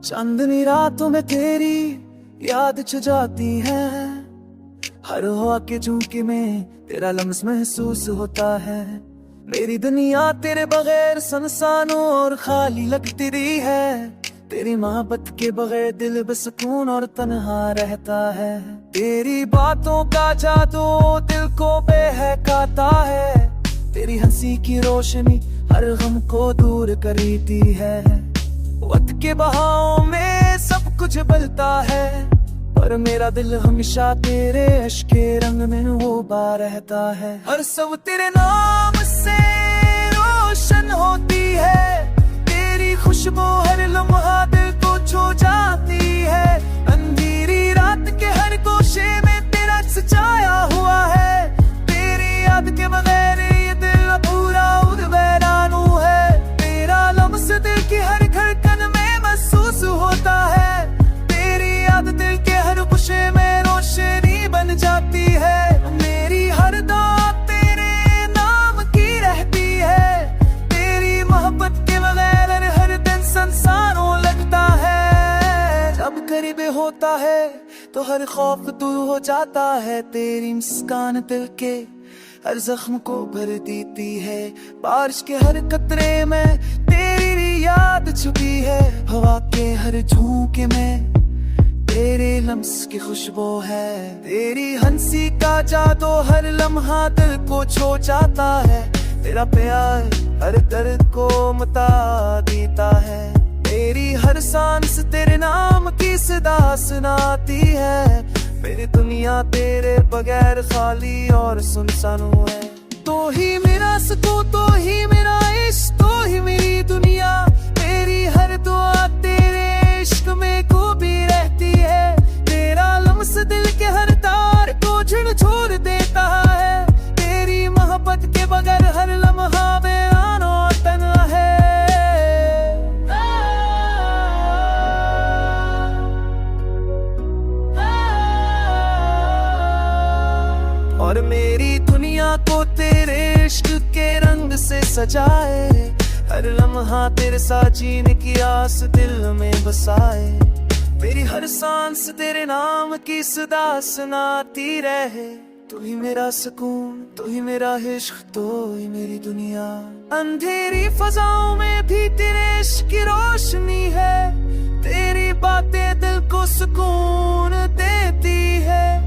चांदनी रातों में तेरी याद छू जाती है, हर हवा के झोंके में तेरा लम्स महसूस होता है। मेरी दुनिया तेरे बगैर सुनसान और खाली लगती रही है, तेरी मोहब्बत के बगैर दिल बेसुकून और तन्हा रहता है। तेरी बातों का जादू दिल को बहकाता है, तेरी हंसी की रोशनी हर गम को दूर करती है। वक्त के बहाव में सब कुछ बदलता है, पर मेरा दिल हमेशा तेरे इश्क के रंग में डूबा रहता है। हर सब तेरे नाम से रोशन होती है, तेरी खुशबू हर लम्हा दिल को छू जाती है। अंधेरी रात के हर गोशे में तेरा छाया हुआ है, तेरी याद के बगैर ये दिल पूरा उद्वैरानू है। तेरा लम्स दिल की हर धड़कन में महसूस होता है, तेरी याद दिल के हर गुस्से में रोशनी बन जाती है। मेरी हर दुआ तेरे नाम की रहती है, तेरी मोहब्बत के बगैर हर दिन संसारों लगता है। जब करीब होता है तो हर खौफ दूर हो जाता है, तेरी मुस्कान दिल के हर जख्म को भर देती है। बारिश के हर कतरे में तेरी याद छुपी है, हवा के हर झोंके में तेरे लम्स की खुशबू है। तेरी हंसी का जादू हर लम्हा दिल को छू जाता है, तेरा प्यार हर दर्द को मिटा देता है। मेरी हर सांस तेरे नाम की सदा सुनाती है, मेरी दुनिया तेरे बगैर खाली और सुनसान है। तो ही मेरा सुकून, तो ही मेरा इश्क, तो ही मेरी दुनिया, तेरी हर दुआ तेरे इश्क में खूबी रहती है। तेरा लम्स दिल के हर तार को झकझोर देता है, तेरी मोहब्बत के बगैर हर लम्हा वीरान और तन्हा है। और मेरी दुनिया को तेरे इश्क के रंग से सजाए, हर लम्हा तेरे साथ जीने की आस दिल में बसाए। मेरी हर सांस तेरे नाम की सदा सुनाती रहे, तू ही मेरा सुकून, तू ही मेरा इश्क, तू ही मेरी दुनिया। अंधेरी फजाओं में भी तेरे इश्क की रोशनी है, तेरी बातें दिल को सुकून देती है।